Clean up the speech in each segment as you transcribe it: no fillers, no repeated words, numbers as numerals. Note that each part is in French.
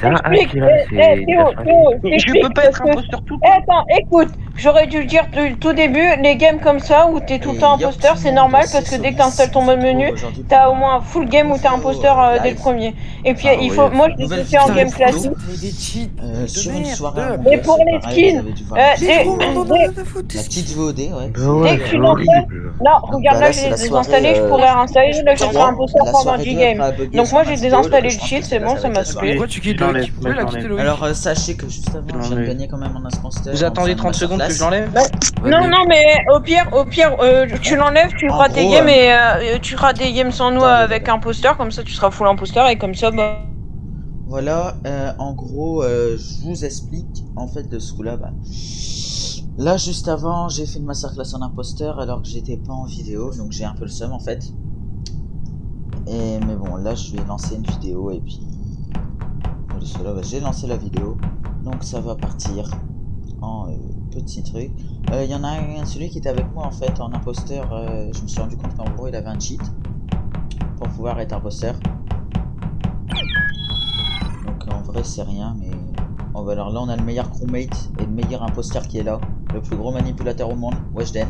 C'est un hack Explique, là, c'est Théo, Je peux pas être imposteur tout le temps. Attends, écoute, j'aurais dû le dire tout début, les games comme ça où t'es tout le Et temps yop imposteur, tout le c'est monde, normal c'est parce que dès que Somis, t'installes ton on se mode retrouve menu, aujourd'hui pour t'as au un moins un full game où t'es nouveau, imposteur dès le live. premier. Et puis Enfin, il oui, faut, moi je nouvelle l'ai fait en vidéo game solo. classique. Mais des cheats Sur de une merde. soirée Among Et Us, pour les pareil, vous skins, avez dû voir ma petite dès, Gros, on en vidéo. a rien à foutre des La skins. petite VOD, ouais. Bah dès ouais, que c'est tu l'installes, horrible. non, Donc regarde bah là, là, c'est j'ai la désinstallé, soirée je pourrais réinstaller, là je serai 3, imposteur la pendant soirée 10 2 games. après a bugué Donc sur moi ma j'ai vidéo, désinstallé je le pense cheat, que c'est celle-là, bon, ça ça va être m'a la soirée. saoulé. Pourquoi tu quittes le week? Pourquoi il a quitté le week? Alors sachez que juste avant, je viens de gagner quand même un imposteur. Vous attendez 30 secondes que je l'enlève? Non, non, mais au pire, tu l'enlèves, tu En feras tes gros, games et tu feras des games sans nous attendez, avec imposteur, comme ça tu seras full imposteur et comme ça, bah. Voilà, en gros, je vous explique, en fait, de ce coup-là, bah, là, juste avant, j'ai fait une masterclass en imposteur, alors que j'étais pas en vidéo, donc j'ai un peu le seum, en fait. Mais bon, là, je vais lancer une vidéo, et puis, de ce là, bah, j'ai lancé la vidéo, donc ça va partir en petit truc. Il y en a un, celui qui était avec moi, en fait, en imposteur, je me suis rendu compte qu'en gros, il avait un cheat pour pouvoir être imposteur. Donc en vrai c'est rien, mais oh, bah alors là on a le meilleur crewmate et le meilleur imposteur qui est là, le plus gros manipulateur au monde, Weshden.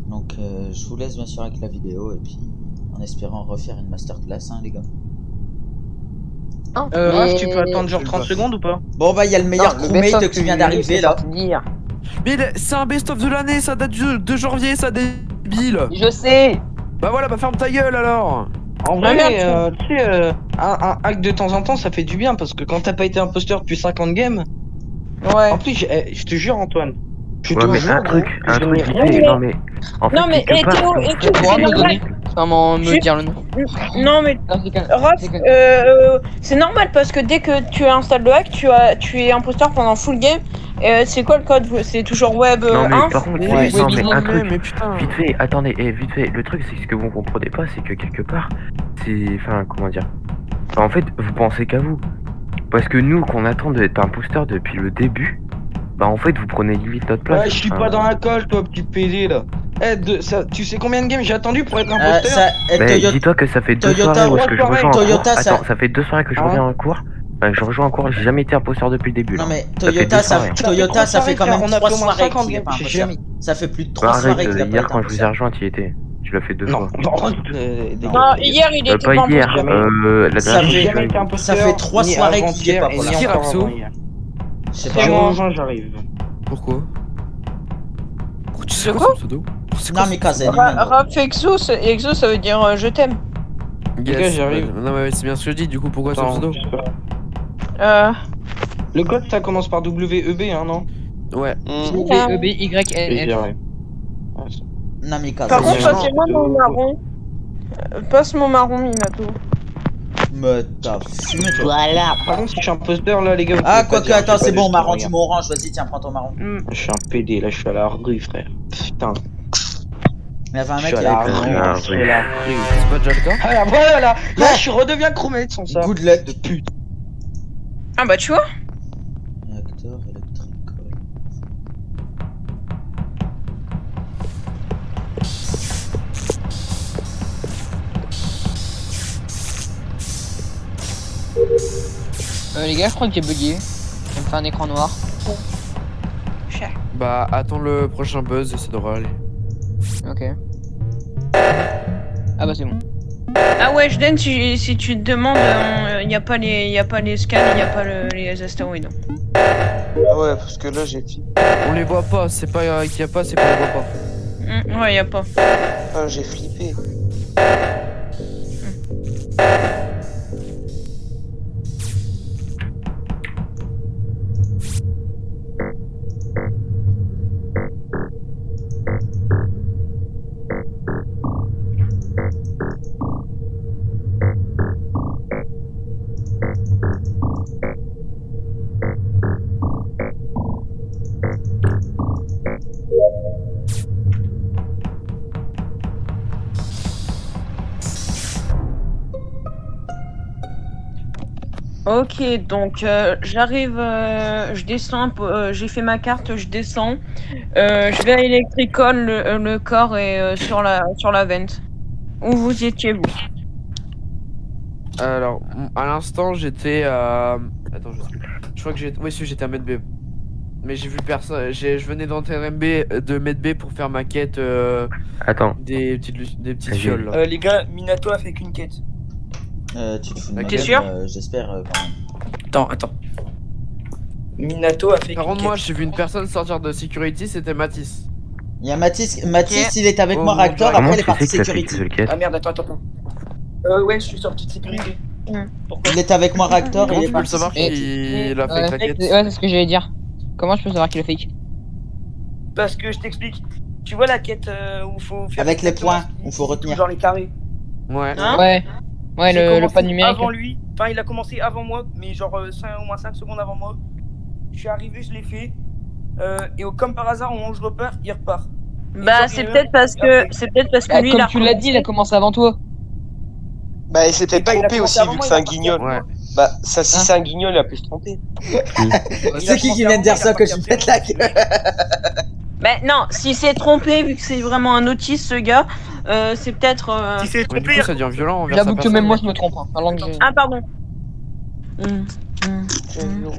Donc je vous laisse bien sûr avec la vidéo et puis en espérant refaire une masterclass, hein les gars. Raph, tu peux attendre genre 30 secondes ou pas? Bon bah il y a le meilleur crewmate qui vient d'arriver là. Mais c'est un best-of de l'année, ça date de janvier, ça débile. Je sais. Bah voilà, bah ferme ta gueule alors. En vrai, merde, tu sais, un hack de temps en temps ça fait du bien parce que quand t'as pas été imposteur depuis 50 games, Ouais. en plus, je te jure, Antoine, je te Ouais, mais jure, un truc je n'ai vite rien fait, dit. non mais. En fait, Non, mais quelque part, Théo, en écoute, fait, Tu pourras c'est me normal. donner Comment me Juste- dire le nom? Non, mais Non, c'est qu'un- Raph, c'est qu'un- c'est normal parce que dès que tu installes le hack, tu es imposteur pendant full game. C'est quoi le code? C'est toujours web Non mais 1. par contre, Ouais, non mais un mais truc, putain. vite fait, attendez, vite fait, le truc c'est que ce que vous comprenez pas, c'est que quelque part, c'est, enfin comment dire, enfin, en fait vous pensez qu'à vous, parce que nous qu'on attend d'être imposteur depuis le début, bah en fait vous prenez limite notre place. Ouais, je suis Enfin, pas dans la colle, toi, petit PD là. Tu sais combien de games j'ai attendu pour être imposteur? bah, Toyota, dis-toi que ça fait deux Toyota, soirées où est-ce que je ouais, rejoins en Toyota, cours. ça- Attends, ça fait 2 soirées que je Hein reviens en cours. Je rejoins en cours, j'ai jamais été imposteur depuis le début. non là. mais Ça fait Toyota deux ça, soirées. Toyota ça fait quand même On a 3 fait au moins soirées 50 qu'il est games, pas j'ai imposteur. jamais. Ça fait plus de Bah, 3 arrête, soirées qu'il a pas hier été quand je vous ai imposteur. rejoint, tu y étais. Tu l'as fait 2 Non, fois. Non, hier il était Pas pas hier, imposteur. la Ça dernière fait- fois, jamais été imposteur. ça fait 3 ni soirées avant-hier qu'il y est pas et pour ni l'instant. encore Rapso. avant-hier. Je sais Je pas. te moi. rejoins, j'arrive. Pourquoi? Pourquoi tu sais De quoi quoi ce pseudo? C'est Non quoi mais ce Kazen, Raph Exo, ça veut dire je t'aime. Yes, gars, j'arrive. Non mais c'est bien ce que je dis, du coup pourquoi ce Attends, pseudo? je sais pas. Euh. Le code ça commence par WEB, hein, non? Ouais. WEBYNF. J'arrive. Non mais Par Kazen, contre, bien. passez-moi mon marron. Passe mon marron, Minato. me t'as fumé toi. Voilà. Par contre, si je suis imposteur là, les gars, vous Ah pouvez pas quoique dire, attends j'ai pas c'est de bon, skin, marron regarde. dis-moi orange, vas-y tiens prends ton marron. Je suis un PD, là, je suis à la rue, frère. Putain, Il y avait un je mec suis à qui la avait pris rue, Ah, je suis à la rue. C'est pas déjà le cas? Ah, voilà, là, je redeviens crewmate sans ça. good luck. De pute. Ah bah tu vois. Réacteur électrique. Les gars, je crois que j'ai bugué. Ça me fait un écran noir. Bah attends le prochain buzz et ça devrait aller. Ok. Ah bah c'est bon. Ah ouais, Jden, si tu te demandes, y a pas les scans, y a pas les astéroïdes. Ah ouais, parce que là j'ai flippé. On les voit pas, c'est pas qu'il y a pas, c'est qu'on les voit pas. Ouais, y a pas. Ah, j'ai flippé. Ok, donc j'arrive, je descends, j'ai fait ma carte, je descends. Je vais à Electrical, le corps est sur la vente. Où vous étiez vous? Alors, à l'instant, j'étais à... Attends, je crois que j'étais... Oui, si, j'étais à Med B. Mais j'ai vu personne... Je venais d'entrer de Med B pour faire ma quête Attends. des petites Vas-y. fioles, là. Les gars, Minato a fait qu'une quête. Tu te fous de ma T'es gueule, sûr j'espère quand même. Attends. Minato a fait Par qu'une contre, moi, quête. j'ai vu une personne sortir de Security, c'était Matisse. Il y a Mathis, il est avec Oh, moi mon réacteur, Dieu. après Comment il est tu parti sais que t'as fait sécurity. qu'une seule quête? Ah merde, attends. Ouais, je suis sorti de sécurité. Pourquoi? Il était avec moi réacteur, Comment il est tu peux le parti savoir sécurity. qu'il a fait Ouais, la quête? c'est ce que j'allais dire. Comment je peux savoir qu'il a fake? Parce que je t'explique. Tu vois la quête où faut faire Avec les exactement points, ce qu'il où faut dit, retenir. Genre les carrés. Ouais. Hein? Ouais. Ouais, J'ai le commencé pas numérique. avant lui. Enfin, il a commencé avant moi, mais genre au moins 5 secondes avant moi. Je suis arrivé, je l'ai fait. Et comme par hasard, au moment où je repars, il repart. Bah, c'est peut-être parce que lui, il Comme a tu l'as dit, il a commencé avant toi. Bah, il s'est peut-être il a trompé commencé aussi, avant vu moi, que il c'est a un parti guignol. après Ouais. moi. Bah, ça, si Hein c'est un guignol, il a pu se tromper. C'est qui vient de dire ça que je me pète la gueule? Bah, non, s'il s'est trompé, vu que c'est vraiment un autiste, ce gars, c'est peut-être. Si c'est Ouais, du trompé, coup, ça devient violent envers J'avoue sa que personne. même moi je me trompe. Hein. Pendant que j'ai- Ah, pardon.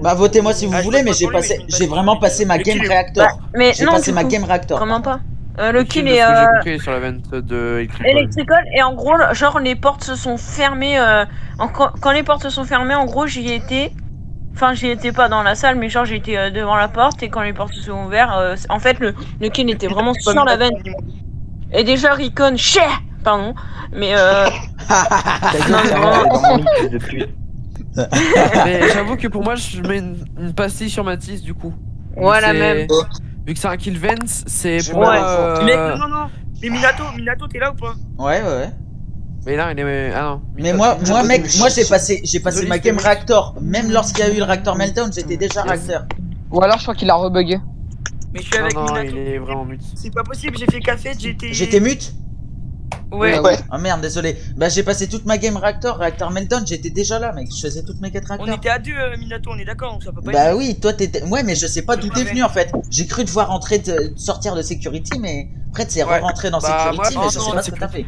Bah votez-moi si vous Ah, je voulez, vote mais pas pour lui, mais je me j'ai bats vraiment pour lui. passé ma Le game kill est- réacteur. Mais J'ai non, passé du ma coup, game réacteur. vraiment pas. Le Le kill kill, de est ce que j'ai compris sur la vente de Electrical. électrical et en gros, genre les portes se sont fermées. Quand les portes se sont fermées, en gros, j'y étais. Enfin, j'y étais pas dans la salle, mais genre j'étais devant la porte et quand les portes se sont ouvertes, en fait, le kill était vraiment Pas sur la Minato, veine. ni moi. Et déjà, Recon, pardon, mais non, mais vraiment. Mais j'avoue que pour moi, je mets une pastille sur Matisse, du coup. Voilà, Vu que même. c'est- Vu que c'est un kill Vance, c'est Je pour me moi. rends Mec, non. Mais Minato, t'es là ou pas? Ouais. Mais là, il est. Ah non. Mais moi mec, moi j'ai passé Désolé, ma c'était game lui. réacteur. Même lorsqu'il y a eu le réacteur meltdown, j'étais déjà Yes. réacteur. Ou alors je crois qu'il a rebugué. Mais je suis avec Non, Minato. il est vraiment mute. C'est pas possible, j'ai fait café, j'étais. J'étais mute? Ouais. Ouais. Ah merde, désolé. Bah j'ai passé toute ma game réacteur meltdown, j'étais déjà là mec, je faisais toutes mes quêtes On réacteurs. était à deux, Minato, on est d'accord, donc ça peut pas Bah être. oui, toi t'étais... Ouais mais je sais pas d'où t'es venu en fait. J'ai cru te voir sortir de security, mais après t'es Ouais. rentré dans Bah, security, moi, mais non, je sais non, pas ce c'est que t'as fait.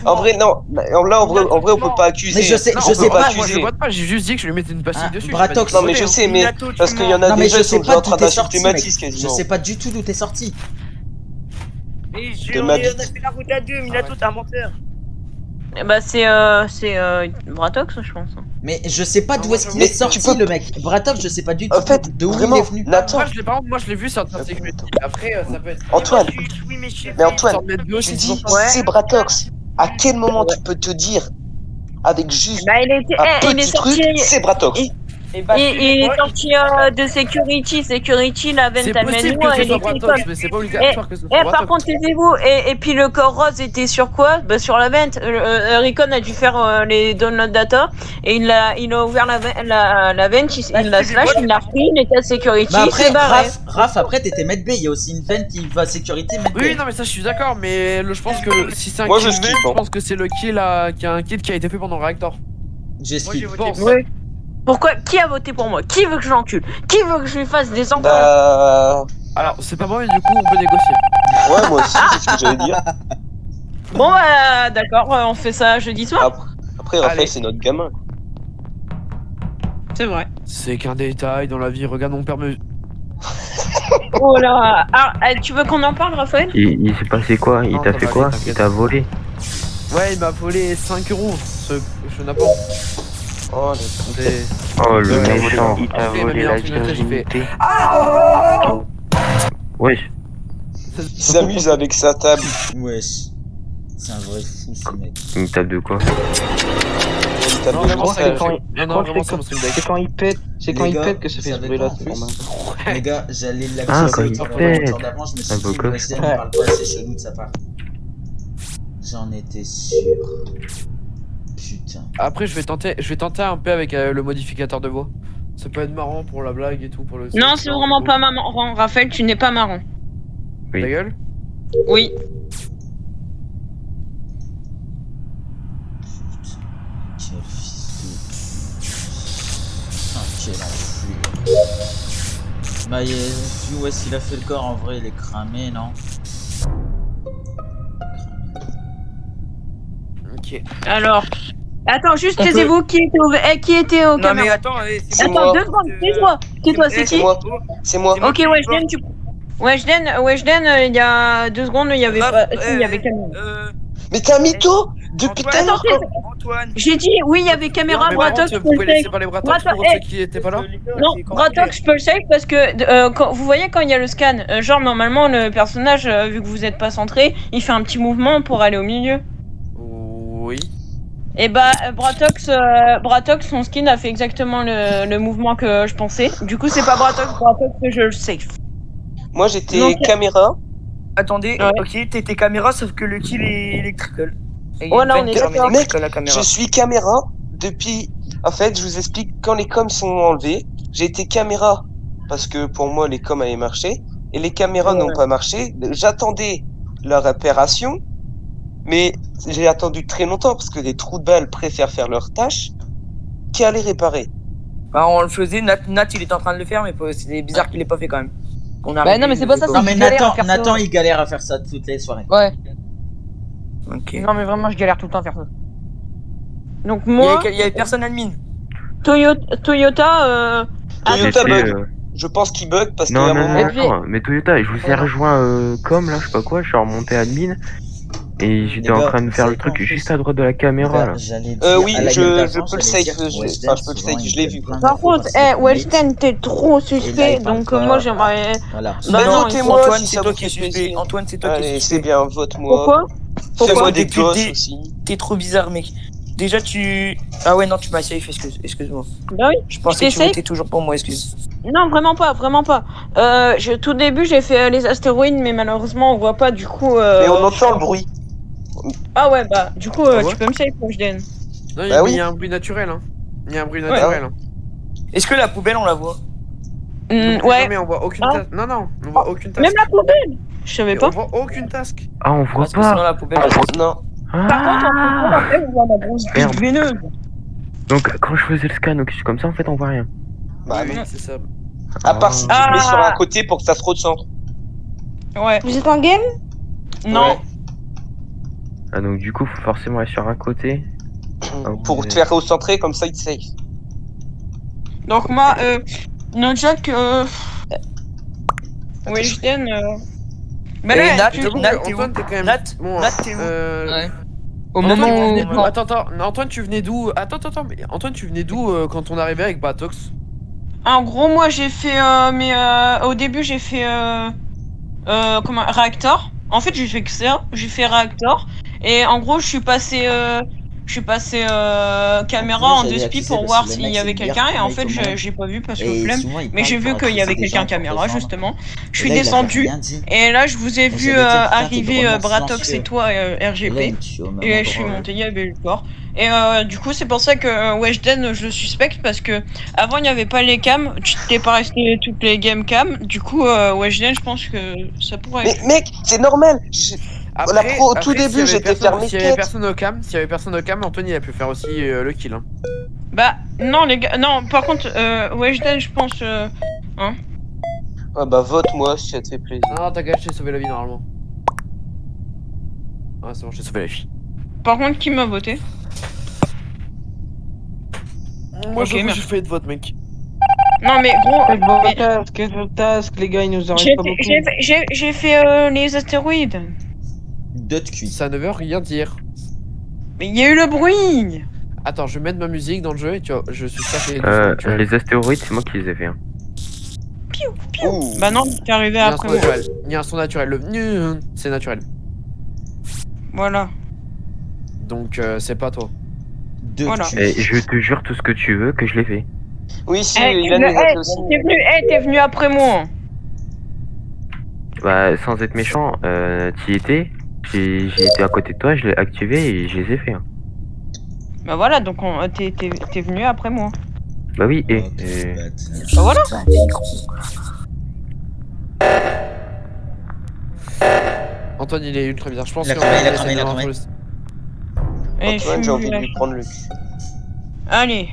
En vrai, non. Là, en vrai, on peut pas accuser. Mais je sais, Non, je on sais peut pas. Moi, je vote pas, j'ai juste dit que je lui mettais une pastille Ah, dessus. Bratox. j'ai pas dit Non, mais que je voter, sais, mais Minato, tu parce qu'il y mens. en a Non mais déjà je qui sont sais déjà pas en train d'où t'es d'insulter sorti Matisse mec. Je quasiment. sais pas du tout d'où t'es sorti. Mais De on ma a bite. fait la route à deux, Minato, t'es un menteur. Bah, c'est Bratox, je pense. Mais je sais pas Non, d'où moi, est-ce qu'il mais est sorti tu peux- le mec. Bratox, je sais pas du tout En fait, de où il vraiment, est venu. Nathan, Moi, je l'ai vu sortir de sécurité. Après, ça peut être. Antoine, Oui, mais je suis. mais Antoine, Sortir de mettre deux tu aussi, dis c'est pour ça. c'est Bratox. À quel moment tu peux te dire avec juste Bah, il est un petit sorti. truc, c'est Bratox. Et bah, Il est sorti de Security, la vente C'est à possible Menu, que ce et soit Bratox, mais c'est pas obligatoire que ce soit par Bratox. contre, taisez-vous. Et puis le corps rose était sur quoi? Bah, sur la vente. Recon a dû faire les download data et il a ouvert la vente, il l'a slash, il l'a pris, il était à Security, Bah il après, s'est barré. Raph, après t'étais Med B, il y a aussi une veine qui va sécurité Med B. Oui, non, mais ça, je suis d'accord, mais je pense que si c'est un Moi, kill, je skip, je hein. pense que c'est le kill qui a un kill qui a été fait pendant le réacteur. J'ai Moi, j'ai skip. voté Bon, pour. Ouais. Pourquoi? Qui a voté pour moi? Qui veut que je l'encule? Qui veut que je lui fasse des enfants? Bah. Alors, c'est pas moi, et du coup, on peut négocier. Ouais, moi aussi, c'est ce que j'allais dire. Bon, bah, d'accord, on fait ça jeudi soir. Après, Raphaël, Allez. c'est notre gamin. C'est vrai. C'est qu'un détail dans la vie, regarde mon père me. Oh là. Ah, tu veux qu'on en parle, Raphaël? Il s'est passé quoi? Il Non, t'a ça fait va quoi? aller, Il t'inquiète. t'a volé? Ouais, il m'a volé 5 euros, ce chenapan. Oh, le C'est. Oh le méchant. Il t'a Après, il m'a volé mis la un truc de tête, j'ai fait. virginité. Wesh. Il s'amuse avec sa table. Wesh. C'est un vrai fou ce mec. Une table de quoi? Une table Non, de vraiment, montage. c'est Non, non, vraiment, c'est mon stream deck. C'est quand il pète, c'est quand Les il gars, pète que ça fait vous ce savez bruit-là, quoi, c'est en normal. Les gars, j'allais Ah, l'accuser quand il sur le pète. voiture d'avant, je me suis Un dit, beau le gosse. SDM ne parle pas, c'est chelou de sa part. J'en étais sûr. Putain. Après, je vais tenter un peu avec le modificateur de voix. Ça peut être marrant pour la blague et tout, pour le. Non, c'est vraiment pas marrant. Raphaël, tu n'es pas marrant. Oui. Ta gueule. Oui. Quel fils de... Ah, quel enculé. Bah, vu où est-ce qu'il a fait le corps, en vrai, il est cramé, non? Ok. Alors, Attends, juste On peut- taisez-vous. Qui était au Non, mais caméra? attends, c'est Attends, moi. 2 secondes, tais-toi. Tais-toi, c'est C'est qui? moi. C'est moi. moi Ok, qui Weshden, tu. Weshden, il y a 2 secondes, il y avait pas. Si, il y avait caméra. Mais t'es un mytho depuis tout à Antoine, l'heure. Antoine. J'ai dit, oui, il y avait caméra, Mais par Bratox, contre, je vous peux pouvez le laisser save. parler Bratox pour ceux qui étaient pas là. Non, Bratox, je peux le save parce que vous voyez quand il y a le scan, genre normalement le personnage, vu que vous êtes pas centré, il fait un petit mouvement pour aller au milieu. Oui. Et bah Bratox, son skin a fait exactement le mouvement que je pensais. Du coup c'est pas Bratox que je le save. Moi j'étais Donc- caméra. Attendez, Ouais. ok, t'étais caméra, sauf que le kill est electrical. Et il y a Ouais, une là, on veine est qui d'accord. remet electrical à la caméra. Je suis caméra depuis. En fait, je vous explique quand les coms sont enlevés. J'ai été caméra parce que pour moi les coms avaient marché et les caméras Ouais. n'ont pas marché. J'attendais leur réparation, mais j'ai attendu très longtemps parce que les trous de balles préfèrent faire leur tâche qu'à les réparer. Bah, on le faisait, Nat il était en train de le faire, mais c'est bizarre qu'il l'ait pas fait quand même. On Bah, non, mais c'est pas ça, Non, mais je galère à faire ça. Nathan, il galère à faire ça toutes les soirées. Ouais. Ok. Non, mais vraiment, je galère tout le temps à faire ça. Donc Il y moi, avait personne admin. Toyota, Toyota J'étais, bug. Je pense qu'il bug parce qu'à Non, un non, moment. non, Et puis- non, mais Toyota, je vous ai rejoint comme là, je sais pas quoi, je suis remonté admin et j'étais en gars, train de vous faire le savez quoi, truc en juste plus à droite de la caméra là. J'allais dire. Oui, à la je gueule d'avant, peux le j'allais safe. dire que Weshden, Enfin, je peux le souvent, safe, il je l'ai donne vu. plein par d'infos contre, par-ci, par-là. Weshden, t'es trop Et là, suspect, il parle donc pas. moi j'aimerais. Voilà. Bah, non, votez-moi Antoine, si c'est ça toi vous qui es fait suspect. plaisir. Antoine, c'est toi qui es Allez, suspect. c'est bien, vote-moi. Pourquoi? Fais-moi Pourquoi des depuis gosses le aussi. T'es trop bizarre, mec. Déjà, tu. Ah ouais, non, tu m'as safe, excuse-moi. Bah oui. Je pensais t'ai que tu safe. votais toujours pour moi, excuse. Non, vraiment pas, vraiment pas. Tout début, j'ai fait les astéroïdes, mais malheureusement, on voit pas, du coup. Mais on entend le bruit. Ah ouais, bah, du coup, Ah ouais tu peux me save, Weshden. Non, Bah mais oui. il y a un bruit naturel. Hein. Il y a un bruit naturel. Hein. Est-ce que la poubelle, on la voit? Non, Ouais. mais on voit aucune Ah. task. Non, non, on voit aucune task. Même la poubelle. Je savais Mais pas. on voit aucune task. Ah, on voit Parce que sinon, pas. la poubelle. Non. Par contre, Ah après, on voit ma grosse bite Merde. veineuse. Donc quand je faisais le scan ou quelque chose comme ça, en fait, on voit rien. Bah oui, non. c'est ça. À part si tu Ah. te mets sur un côté pour que ça se recentre. Ouais. Vous êtes en game? Non. Ouais. Ah, donc du coup, faut forcément aller sur un côté. Pour ouais. te faire recentrer, comme ça il te safe. Donc moi, Nojak, Weshden, bah Et là, Nat, tu- J'avoue Nat, que t'es où Antoine, t'es quand même. Nat, Bon, Nat, t'es où Ouais. Au Antoine, moment tu où. venais d'où Attends, non, Antoine, tu venais d'où Attends, mais Antoine, tu venais d'où quand on arrivait avec Bratox? En gros, moi, j'ai fait, au début, j'ai fait, comment, réacteur. En fait, j'ai fait que ça. J'ai fait réacteur. Et en gros, je suis passé caméra en J'allais 2 accuser spi pour parce voir que le s'il mec, y avait c'est quelqu'un. Et en Biard fait, qui mec j'ai pas vu parce que Et flemme. souvent, il Mais parle j'ai vu pour qu'il y avait accuser des quelqu'un gens pour caméra, défendre. justement. Je Et suis là, il avait descendu. rien dit. Et là, je vous ai Et vu j'allais dire, putain, t'es arriver vraiment Bratox silencieux. et toi, Et là, RGP. il me tue au même Et je suis endroit. monté, il y avait eu le corps. Et du coup, c'est pour ça que Weshden, je le suspecte parce que avant, il n'y avait pas les cams. Tu t'es pas resté toutes les game cams. Du coup, Weshden, je pense que ça pourrait Mais être. mec, c'est normal. Après, Au tout début, s'il y avait j'étais personne- fermé S'il y avait quête. personne au cam, Antoine, il a pu faire aussi le kill. Hein. Bah, non, les gars. Non, par contre, Weshden, je pense. Ah bah vote moi si ça te fait plaisir. Non, t'inquiète, je t'ai sauvé la vie normalement. Ah, c'est bon, je t'ai sauvé la vie. Par contre, qui m'a voté? Moi, Ok, j'avoue, merci. j'ai fait de vote, mec. Non, mais gros. mais Quel task, les gars, il nous en reste J'ai pas beaucoup. j'ai fait les astéroïdes. D'autres cuits. Ça ne veut rien dire. Mais il y a eu le bruit. Attends, je vais mettre ma musique dans le jeu et tu vois, je suis sûr que les deux sont naturels. Les astéroïdes, c'est moi qui les ai fait. Hein. Ouh. Bah non, t'es arrivé Il y a un après son moi. naturel. Il y a un son naturel. Le c'est naturel. Voilà. Donc, c'est pas toi. D'autres Voilà. cuits. Et je te jure tout ce que tu veux que je l'ai fait. Oui, si, Eh, il a nous a fait aussi. t'es venu après moi. Bah, sans être méchant, t'y étais. J'ai été à côté de toi, je l'ai activé et je les ai fait. Hein. Bah voilà, donc t'es venu après moi. Bah oui, Oh, et. quel bâtard. Bah voilà. Antoine, il est ultra bizarre. Je pense Il a que cramé, Antoine, il a essaie cramé, de il a rentrer cramé. le- Et Antoine, j'ai envie de lui prendre le cul. Allez.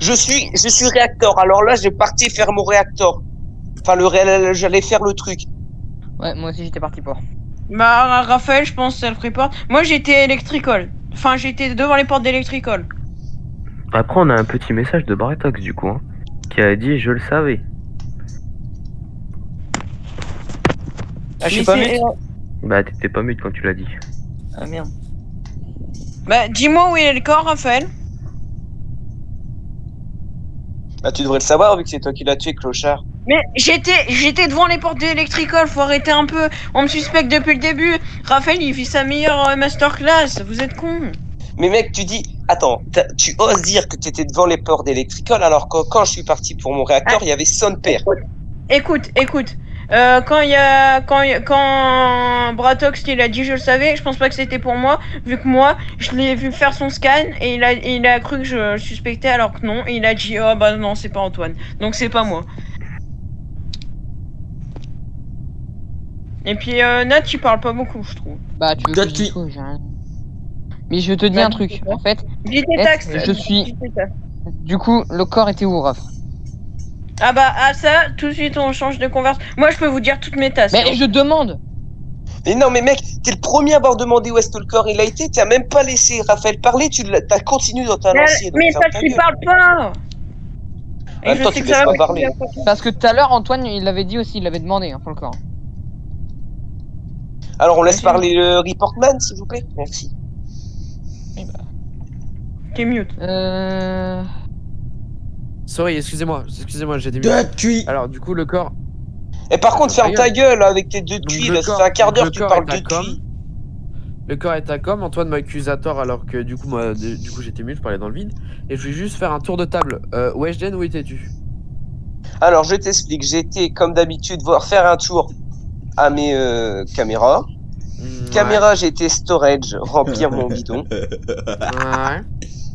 Je suis réacteur. Alors là, j'ai parti faire mon réacteur. Enfin, j'allais faire le truc. Ouais, moi aussi j'étais parti pour. Bah Raphaël, je pense self-report. Moi j'étais électricole. Enfin, j'étais devant les portes d'Electricol. Après, on a un petit message de Bratox du coup, hein, qui a dit je le savais. Ah, je suis Mais pas c'est- mute. Bah, t'étais pas mute quand tu l'as dit. Ah merde. Bah, dis-moi où est le corps, Raphaël. Bah, tu devrais le savoir vu que c'est toi qui l'as tué, clochard. Mais j'étais devant les portes d'Electricol, faut arrêter un peu. On me suspecte depuis le début. Raphaël, il fait sa meilleure masterclass. Vous êtes con. Mais mec, tu dis, attends, tu oses dire que tu étais devant les ports d'Electricol alors que quand je suis parti pour mon réacteur, il y avait son père. Écoute. Quand Bratox il a dit je le savais, je pense pas que c'était pour moi, vu que moi je l'ai vu faire son scan et il a cru que je le suspectais alors que non, et il a dit oh bah non c'est pas Antoine, donc c'est pas moi. Et puis Nat il parle pas beaucoup je trouve. Bah, tu veux que je dise quoi, j'ai rien. Mais je te dis Bah, un truc, en fait. Dis tes Est-ce taxes. que je suis- dis tes taxes. Du coup, le corps était où, Raph? Ah bah ça, tout de suite on change de conversation. Moi je peux vous dire toutes mes tasses. Mais je demande! Mais non, mais mec, t'es le premier à avoir demandé où est-ce que le corps il a été, t'as même pas laissé Raphaël parler, t'as continué dans ta lancée. Mais parce qu'il parle pas. En même temps, tu laisses pas parler. Parce que tout à l'heure, Antoine, il l'avait dit aussi, il l'avait demandé hein, pour le corps. Alors on laisse parler le reportman, s'il vous plaît. Merci. T'es mute. Sorry, excusez-moi, j'étais De cuit. Alors, du coup, le corps. Et par contre, ferme ta gueule avec tes deux Donc, cuits, le là, ça corps- fait un quart d'heure le que tu corps parles est à de com. cuits. Le corps est à com, Antoine m'accuse à tort alors que du coup, moi, du coup j'étais mute, je parlais dans le vide. Et je vais juste faire un tour de table. Weshden, où étais-tu? Alors je t'explique, j'étais comme d'habitude voir faire un tour à mes caméras. Caméra, j'étais storage, remplir mon bidon. Ouais.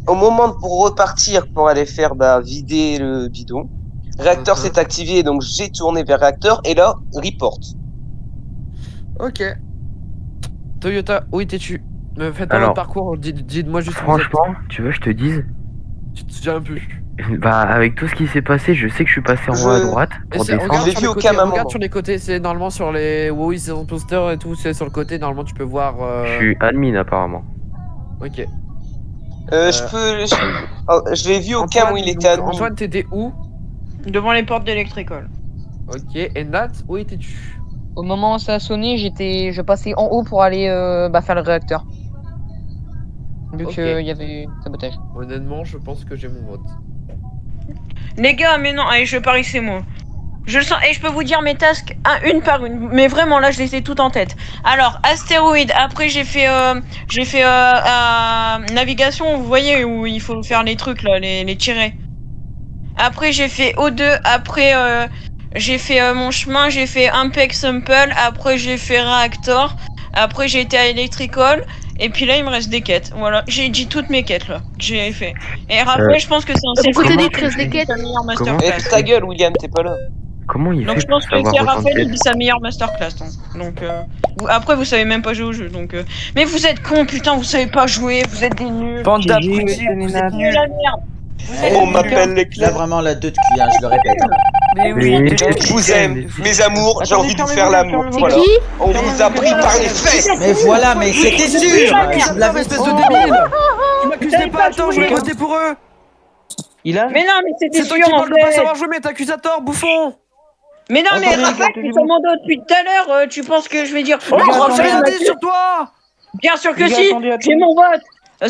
Au moment pour repartir pour aller faire vider le bidon, réacteur s'est activé donc j'ai tourné vers réacteur et là report. Ok. Toyota, où étais-tu? Me faites pas Alors, votre parcours, dites-moi juste où vous êtes. Franchement, tu veux que je te dise? Tu te souviens plus. Bah, avec tout ce qui s'est passé, je sais que je suis passé en haut à droite pour Regarde, descendre. l'ai sur vu les au côtés, cam à un regarde moment. sur les côtés, c'est normalement sur les WoW, c'est en poster et tout, c'est sur le côté, normalement tu peux voir. Je suis admin apparemment. Ok. Je l'ai vu au cam où il était admin. Antoine, t'étais où? Devant les portes d'Electricol. Ok. Et Nat, où étais-tu? Au moment où ça a sonné, je passais en haut pour aller faire le réacteur. Vu Ok. qu'il y avait sabotage. Honnêtement, je pense que j'ai mon vote. Les gars, mais non, allez, je parie que c'est moi. Je le sens, et je peux vous dire mes tasks une par une, mais vraiment là je les ai toutes en tête. Alors, astéroïde, après j'ai fait navigation, vous voyez où il faut faire les trucs là, les tirer. Après j'ai fait O2, après j'ai fait mon chemin, j'ai fait Impex Sample, après j'ai fait Reactor, après j'ai été à Electricol, et puis là il me reste des quêtes. Voilà, j'ai dit toutes mes quêtes là, que j'ai fait. Et après je pense que c'est un Pourquoi t'as self- dit 13 des quêtes? sa meilleure Eh, masterclass. ta gueule, William, t'es pas là. Comment il Donc fait je pense pour que savoir c'est autant de Raphaël quêtes? qui dit sa meilleure masterclass. Hein. Donc après vous savez même pas jouer au jeu. Donc mais vous êtes cons, putain, vous savez pas jouer, vous êtes des nuls. Bande GG, d'abrutis, Western vous et êtes Nat. Nuls nuls. la merde. On m'appelle les Là, clés. vraiment, la 2 de cuit, hein, je le répète. hein. Mais oui, Mais- Je vous aime, mes amours, j'ai Attendez, envie de vous fermez faire vos l'amour. gueules, C'est Voilà. qui? On vous a pris par les fesses. Mais voilà, mais c'était sûr. Je l'avais espèce dit. de débile! Tu m'accusais T'avais pas, pas attends, je vais joué. voter pour eux! Il a. Mais non, mais c'était C'est toi sûr qui en parles de pas fait. savoir jouer, mais t'accusateur, bouffon! Mais non, mais Attendez, les gars, Raphaël, tu taisez-vous. t'en mandat depuis tout à l'heure. Tu penses que je vais dire Mais oh, gros, j'ai Raphaël rien m'a dit tué. sur toi! Bien sûr que Les gars, si. attendez, J'ai mon vote.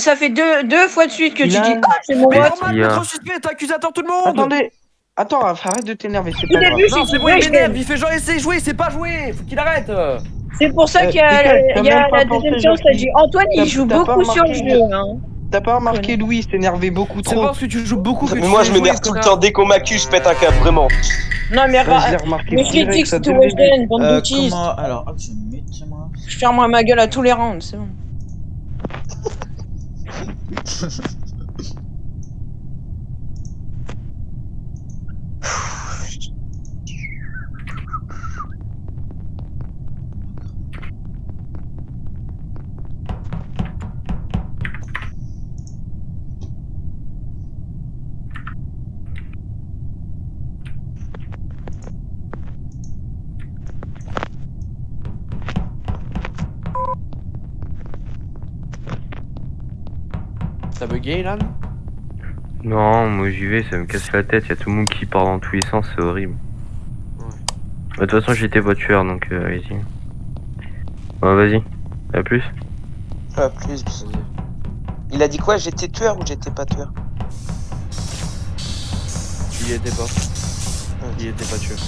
Ça fait deux fois de suite que tu Il a- dis ah c'est mon Mais- vote. Normal, Il y a- mettre suspect, t'accusateur tout le monde! Attendez. Attends, Raph, arrête de t'énerver, c'est Au pas grave. début, Non, j'ai c'est dit bon, il Weshden. m'énerve, il fait genre essayer de jouer, c'est pas jouer, faut qu'il arrête! C'est pour ça qu'il y a, Mika, t'as il y a même pas la pensé, deuxième séance, t'as Jackie. dit Antoine il T'as- joue t'as pas beaucoup sur le remarqué, jeu. Hein. T'as pas remarqué Louis, il s'énervait beaucoup C'est trop. pas parce que tu joues beaucoup que Mais tu moi, sais je jouer, m'énerve tout le connard. temps. Dès qu'on m'accuse, je pète un câble, vraiment. Non mais Ouais, je l'ai remarqué mais je direct, critique ça tout dès le début. Weshden, bande d'autistes. Comment. Alors, hop, je me mute chez moi. Je ferme ma gueule à tous les rounds, c'est bon. gay, là? Non, moi j'y vais, ça me casse la tête, y'a tout le monde qui part dans tous les sens, c'est horrible. Ouais. De toute façon, j'étais pas tueur, donc allez-y. Ouais, vas-y, à plus. Ah, plus. Il a dit quoi? J'étais tueur ou j'étais pas tueur? Il était pas. Il était pas tueur.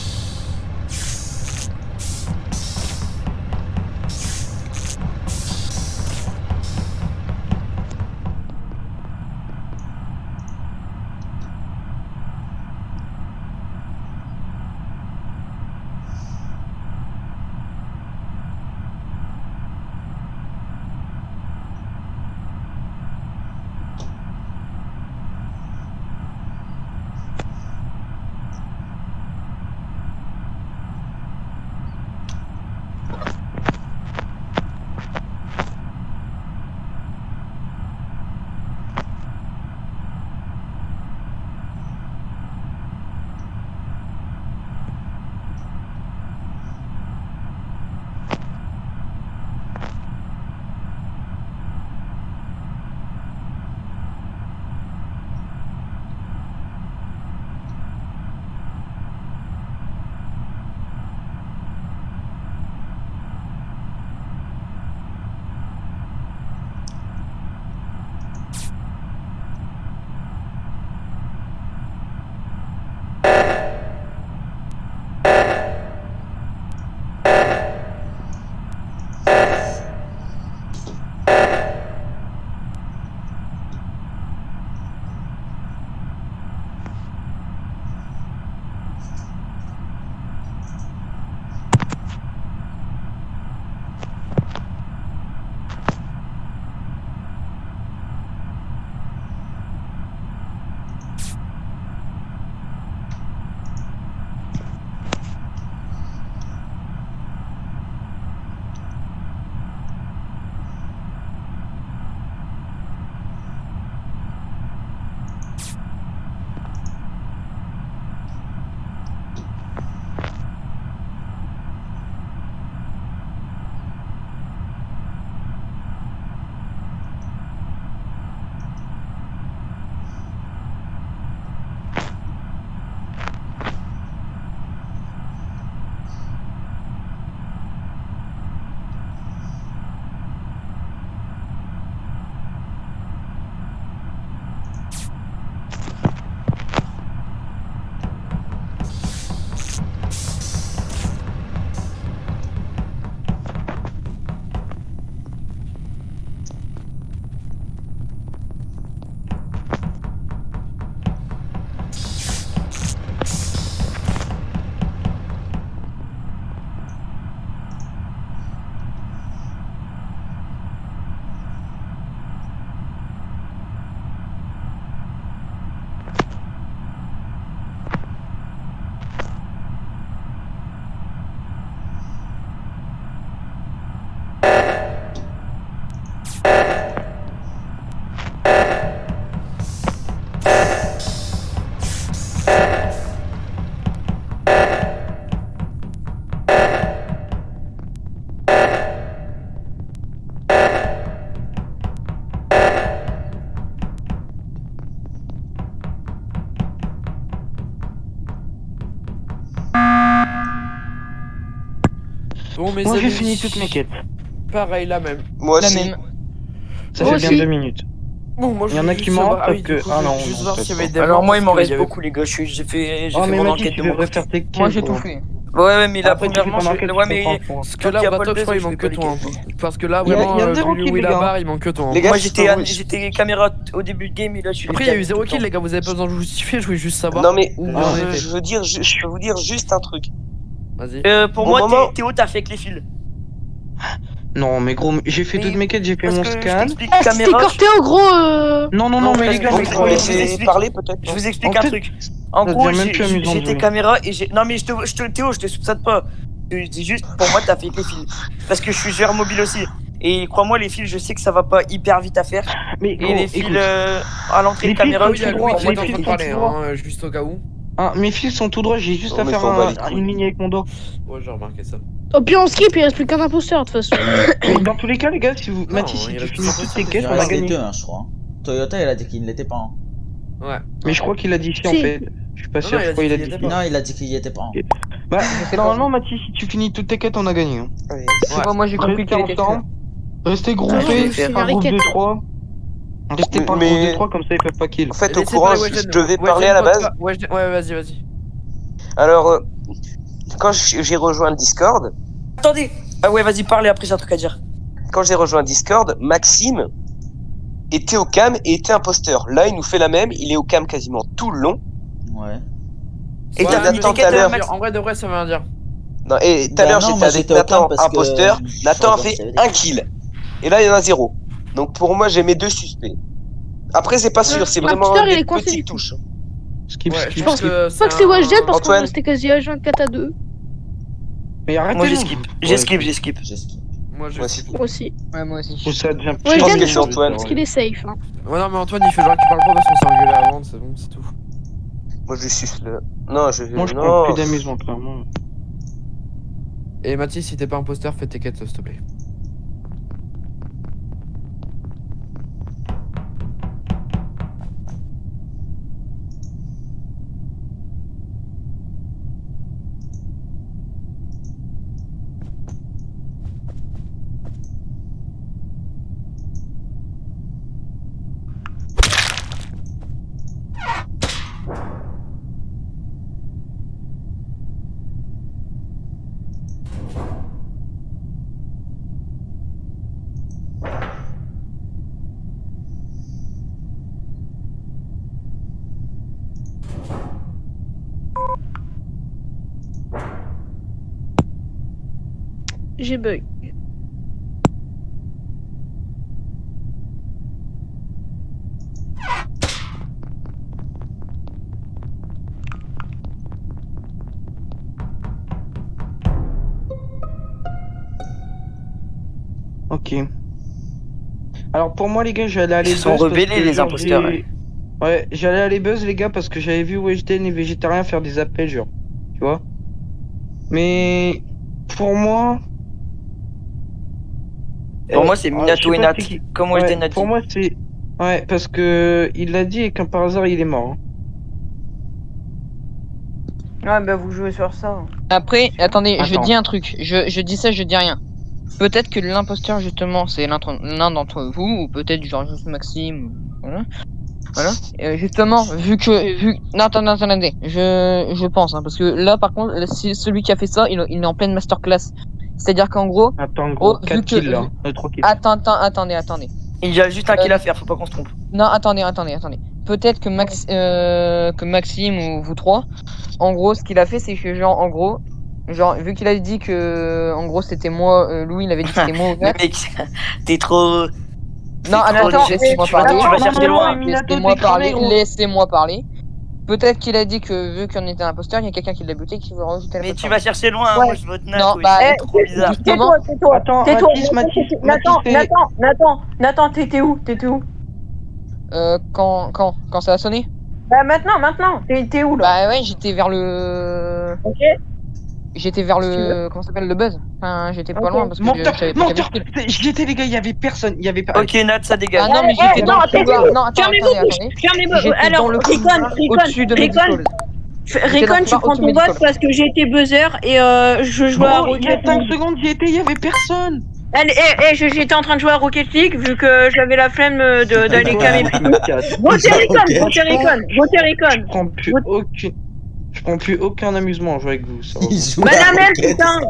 Bon, mes Moi j'ai amis, fini toutes mes quêtes. pareil, la même. Moi La aussi. même. Ça Moi fait aussi. bien 2 minutes. Bon, moi, Il y en a voulais qui juste mentent savoir- parce du que- coup, ah je non, voulais juste non, voir c'est s'il y avait pas. des Alors morts, moi il m'en parce reste qu'il y avait- beaucoup les gars, j'ai fait Oh, mais mon Mathis, enquête tu de mon devrais côté. faire tes quêtes. Moi j'ai gros. tout fait. Ouais mais là Après, tu fais premièrement ton enquête, ouais tu mais comprends, quoi. Parce que tant là, qu'il y a pas Bratox, le je crois, il buzz, je manque fais que pas toi. les Hein. Parce que là, Il y a vraiment, zéro vu kill, où les il a gars. barre, il manque que toi. Hein. Les gars, Moi je peux vous- j'étais caméra au début de game et là je suis Après, il y a eu 0 kill, les gars, vous avez pas besoin de justifier, je voulais juste savoir Non mais où vous Ah, en je étiez. veux dire, je peux vous dire juste un truc. Vas-y. Pour Au moi moment- Théo t'as fait avec les fils. Non, mais gros, j'ai fait Mais- toutes mes quêtes, j'ai fait Parce mon que je scan. t'explique Ah, c'était caméra. corté en gros. Non, non, non, mais les gars, parce mais que- Vous gros, me je vous laissez explique. parler peut-être. Je vous explique En un fait, truc. En ça gros, devient même plus amusant de j'étais jouer. caméra et j'ai. Non, mais Théo, je te soupçonne pas. Je dis juste, pour moi, t'as fait avec les fils. Parce que je suis joueur mobile aussi. Et crois-moi, les fils, je sais que ça va pas hyper vite à faire. Mais Et gros, les fils écoute. à l'entrée Les de fils caméra, sont Oui, il y a tout Louis droit, qui les est en train fils de sont parler, tout droit. hein, juste au cas où. Ah, mes fils sont tout droits, j'ai juste Oh, à mais faire s'en bat les couilles. une ligne avec mon doigt. Ouais, j'ai remarqué ça. Au pire, on skip, il reste plus qu'un imposteur de toute façon. Mais dans tous les cas, les gars, si vous. Non, Mathis, si il tu reste finis plus toutes que tes ça. quêtes, Il on a reste les gagné. deux, hein, je crois. Toyota, il a dit qu'il ne l'était pas. Hein. Ouais. Mais je crois qu'il a dit si en Si. fait. Je suis pas Non, sûr, non, je crois qu'il a dit était si. pas. Non, il a dit qu'il y était pas. Hein. Bah, sais pas. normalement, Mathis, si tu finis toutes tes quêtes, on a gagné. Hein. Ouais. Je sais pas, moi j'ai compris Restez qu'il était ensemble, restez Ah, groupés, je par suis groupe de Riquette. 3. Restez par Mais- groupe de 3, comme ça ils peuvent pas kill. En fait, au Laissez courant, parler je Weshden. devais Weshden, parler à la base. Ouais, vas-y. Alors, quand j'ai rejoint le Discord, Attendez. Ah ouais, vas-y, parlez, après j'ai un truc à dire. quand j'ai rejoint Discord, Maxime était au cam et était imposteur. Là, il nous fait la même, il est au cam quasiment tout le long. Ouais. Et Ouais, t'as mais Nathan tout à ça veut l'heure. dire- En vrai de vrai, ça veut rien dire. Non, et tout à Bah l'heure, non, j'étais moi, avec j'étais au Nathan, cam parce que imposteur. je Nathan a regarde fait s'il y avait des un kills. kill. Et là, il y en a 0. Donc pour moi, j'ai mes 2 suspects. Après, c'est pas sûr, c'est vraiment L'imposteur, il des est coincé, petites du coup. touches. Skip, Ouais, skip, je pense skip. que Je crois que c'est Weshden parce qu'on Antoine. restait quasi à 4 à 2. Mais arrêtez. Moi j'ai skip. J'ai skip. J'ai skip. Moi je Moi skip. Moi aussi. Ouais, moi aussi. Ou ça devient pense Weshden, que je c'est pense Antoine. parce qu'il est safe. Hein. Ouais, non, mais Antoine il fait genre qu'il parle pas parce qu'on s'est engueulé avant, c'est bon, c'est tout. Moi, je suis là. Non, je. Moi je prends non. plus d'amusement, clairement. Et Mathis, si t'es pas imposteur, fais tes quêtes s'il te plaît. J'ai bug. Ok. Alors pour moi les gars, j'allais aller Ils sont buzz parce rebellés, que, les genre, imposteurs, j'ai- Ouais, j'allais aller buzz les gars parce que j'avais vu Weshden et Végétarien faire des appels genre. Tu vois. Mais pour moi. Pour moi, c'est je Minato sais et pas Nat. c'est qui. Comme Ouais, Weshden a dit. pour moi c'est. Ouais, parce que il l'a dit et qu'un par hasard il est mort. Hein. Ouais, bah vous jouez sur ça. Après, attendez, je Attends. dis un truc. Je dis ça, je dis rien. Peut-être que l'imposteur, justement, c'est l'un d'entre vous, ou peut-être genre juste Maxime. Voilà. Voilà. Justement, Non, attendez. Je pense, hein, parce que là, par contre, celui qui a fait ça, il est en pleine masterclass. C'est-à-dire qu'en gros. Attends, gros, Oh, vu 4 que- kills là. 3 kills. Attendez. Il y a juste un kill à faire, faut pas qu'on se trompe. Non, attendez. Peut-être que Maxime ou vous trois, en gros, ce qu'il a fait, c'est que genre, en gros, vu qu'il a dit que, en gros, c'était moi, Louis, il avait dit que c'était moi au Mais vert. mec, t'es trop. Non, attends, laissez-moi parler. Tu vas chercher loin. Laissez-moi parler. Laissez-moi parler. Peut-être qu'il a dit que vu qu'on était imposteur, il y a quelqu'un qui l'a buté qui veut rajouter Mais la tu vas chercher loin, Ouais. moi je vote Nat. Non, oui, bah, c'est trop bizarre. justement. Tais-toi. Attends, Nathan, t'étais où Quand ça a sonné? Bah maintenant, t'es où là? Bah ouais, j'étais vers le. Ok. J'étais vers le. Comment ça s'appelle, le buzz? Enfin, j'étais pas Ok. loin parce que Menteur, je savais pas qu'il y menteur. avait de kill. J'y étais les gars, il y avait personne. Il y avait pas. Ok, Nat, ça dégage. Ah non, mais j'étais dans le t'es couloir. où? Non, attends, Fermez vos bouches. Fermez vos. J'étais Alors, dans le Recon, couloir au-dessus de Medical. Recon, tu prends ton vote parce que j'ai été buzzer et je jouais à Bon, il y a Rocket 5 League. secondes, j'y étais, il y avait personne. Allez, j'étais en train de jouer à Rocket League vu que j'avais la flemme d'aller calmer. Votez Recon. Je prends plus aucun amusement en jouant avec vous. Ça va. Il joue Bah à la merde, Rocket. putain.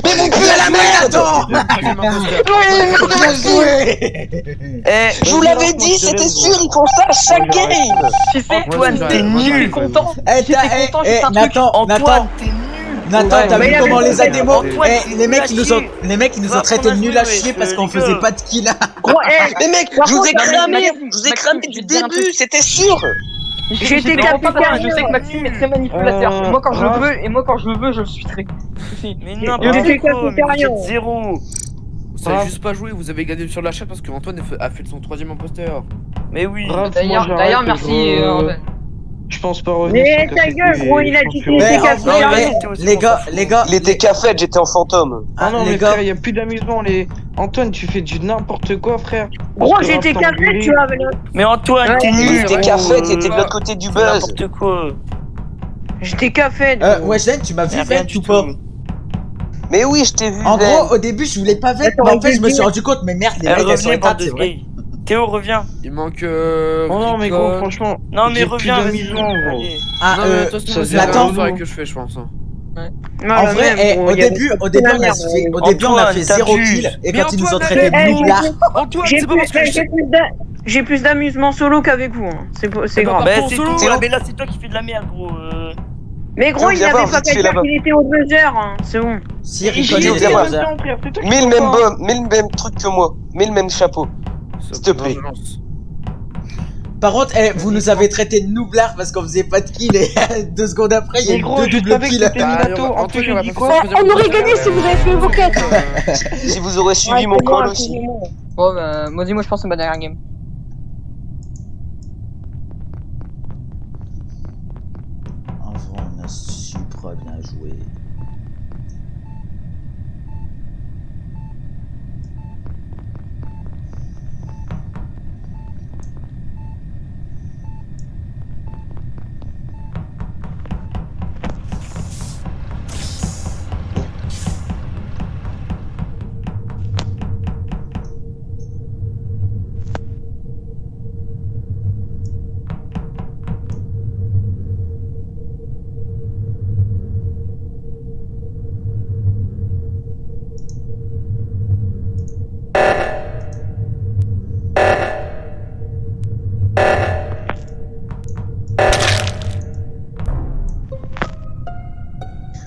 Mais vous puez la merde. Bien joué. Eh, Je vous l'avais dit, c'était sûr, ils font ça à chaque game. Tu sais, Antoine, t'es nul. content. Eh, J'étais content, eh, juste un truc. Nathan, Antoine, t'es nul. Nathan, Ouais, t'as mais vu il a comment raison, les a mais démo Antoine, Eh, t'es les mecs, nul à ils nous ont Va traités de prendre un nuls à jouet, chier parce je qu'on rigole. faisait pas de kill. Gros, Mais mec, Par je vous ai contre, cramé, Maxime, du je vais te dire un début, truc. c'était sûr. J'étais Non, capitaine. pas grave, je sais que Maxime est très manipulateur. Et moi, quand je Raph. veux, je le suis très. Mais J'étais n'importe quoi, mais vous capitaine. êtes zéro. Vous savez juste pas jouer, vous avez gagné sur la chatte parce qu'Antoine a fait son 3ème imposteur. Mais oui. Raph, D'ailleurs, moi, j'arrête, merci. je- Je pense pas revenir. Mais sans ta casser gueule, les- gros, il a je pense dit que- qu'il Mais était en vrai, café. les gars, Il était café, j'étais en fantôme. Ah non, les mais gars, frère, y a plus d'amusement. Antoine, tu fais du n'importe quoi, frère. Gros, On se j'étais fera café, t'engueuler. tu vois. Mais Antoine, Ouais, t'es Il nul. était café, t'étais de l'autre côté du C'est buzz. n'importe quoi. J'étais café. Weshden, tu m'as vu Rien vent du ou pas? tout. Mais oui, je t'ai vu. En Zen. gros, au début, je voulais pas vent, Attends, mais en fait, je me Guigui. suis rendu compte, mais merde, les Eh, lights, elles sont revenez, bande éteintes, de c'est vrai. gays. Théo, reviens. Il manque. Oh non, mais gros, franchement. Non, mais j'ai plus reviens, vas-y. d'amusement, gros. Allez. Ah, Non, mais de toute ça façon, c'est devient la relou. soirée que je fais, je pense. Hein. En vrai, au début, on a fait Antoine, 0 t'abuses. kills, et Mais quand ils nous ont Antoine, traité de eh, nooblards, Antoine, J'ai c'est pas parce que je. plus d'amusement solo qu'avec vous. Hein. C'est Eh ben, grave. Partons Bah, en c'est solo. tout, Théo. là, mais là, c'est toi qui fais de la merde, gros. Mais gros, Théo, il viens n'avait voir, pas vite qu'à fait dire là-bas. qu'il était au buzzer. Hein. C'est bon. si Et Rico j'y Théo, étais viens en voir. même temps, frère. C'est toi qui Mets le comprends même pas. mets le même truc que moi. Mets le même chapeau. S'il te plaît. Non, je lance. Par contre, vous nous avez traité de nooblards parce qu'on faisait pas de kills, et 2 secondes après, il y a Mais eu gros, 2 je doubles savais que kills. t'étais Bah, Minato. En Antoine, plus, il j'ai aurait dit pas quoi fait ça, On aurait gagné si vous avez fait vos quêtes. Si vous aurez suivi mon call aussi. Bon, bah, moi, dis-moi, je pense que c'est ma dernière game. En vrai, on a super bien joué.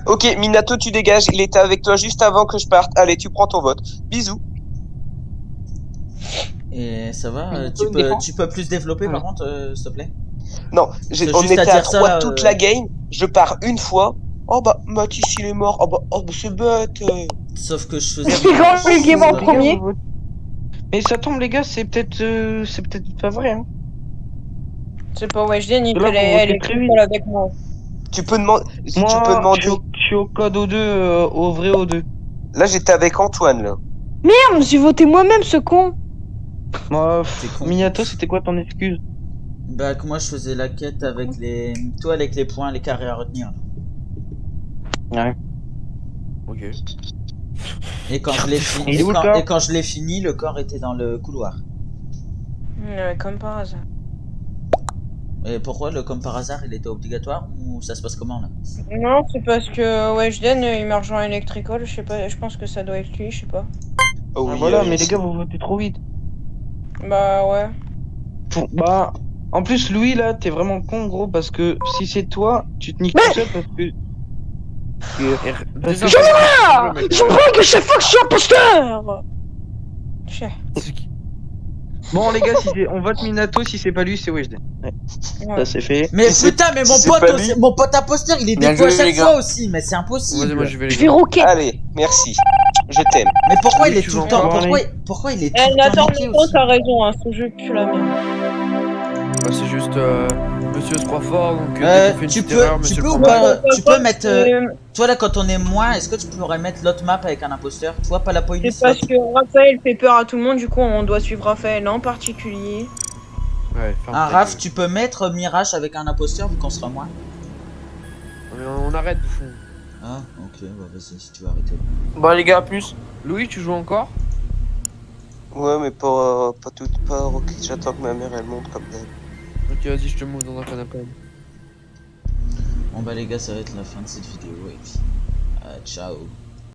Ok, Minato, tu dégages. Il était avec toi juste avant que je parte. Allez, tu prends ton vote. Bisous. Et ça va, défends. tu peux plus développer par contre, s'il te plaît? Non, C'est on juste à était à dire 3 ça, toute la game. Je pars une fois. Oh bah, Mathis il est mort. Oh bah c'est bête. Sauf que je faisais... C'est grand, le game en premier. Mais ça tombe, les gars, c'est peut-être pas vrai. Hein. C'est pas Weshden, Là, vous elle votez est très très vite. seule avec moi. Tu peux demander. Si Moi, tu peux demander. je suis au code O2, au vrai O2. Là, j'étais avec Antoine là. Merde, j'ai voté moi-même, ce con. Moi, T'es con. Minato, c'était quoi ton excuse? Bah que moi je faisais la quête avec les... Toi avec les points, les carrés à retenir. Ouais. Ok. Et quand je l'ai fini, Il est où, le corps et quand je l'ai fini, le corps était dans le couloir. Comme par hasard. Et pourquoi le comme par hasard il était obligatoire ou ça se passe comment là? Non, c'est parce que Weshden, il m'a rejoint Electrical. Je sais pas, je pense que ça doit être lui, je sais pas. Oh Ah, oui, voilà, mais merci. les gars, vous votez trop vite. Bah ouais. Bah, en plus, Louis, là, t'es vraiment con, gros, parce que si c'est toi, tu te niques tout seul parce que. Désolé. Ah, je vois que chaque fois que je suis imposteur. Chais. Bon, les gars, on vote Minato, si c'est pas lui, c'est Weshden. Ouais. Ouais. Ça, c'est fait. Mais Si c'est- putain, mais si mon c'est pote, pas aussi- lui- mon pote imposteur, il est Bien déco à joué, chaque les gars. fois aussi, mais c'est Vas-y, impossible. moi j'y vais les Je vais gars. roquer. Allez, merci. Je t'aime. Mais pourquoi Oui, il est tu tout le vas temps, encore pourquoi il est tout Eh, le temps Nathan, niqué Nathan, aussi? t'as raison, hein, ce jeu pue la merde. Bah, c'est juste Monsieur Froidfort, donc dès qu'on fait une Tu petite erreur, peux, tu Monsieur peux ou Froidfort. pas, tu peux mettre, Euh, toi là quand on est moins, est-ce que tu pourrais mettre l'autre map avec un imposteur? Tu vois pas la police? C'est parce que Raphaël fait peur à tout le monde, du coup on doit suivre Raphaël en particulier. Ouais, ferme Ah ta Raph, gueule. tu peux mettre Mirage avec un imposteur vu qu'on sera moins? On arrête, bouffon. Ah ok, bah vas-y si tu veux arrêter. Bon, les gars, à plus. Louis, tu joues encore? Ouais, mais pas toute part. Ok, j'attends que ma mère elle monte comme d'hab. Ok, vas-y, je te move dans un canapé. Bon bah les gars, ça va être la fin de cette vidéo et puis ciao.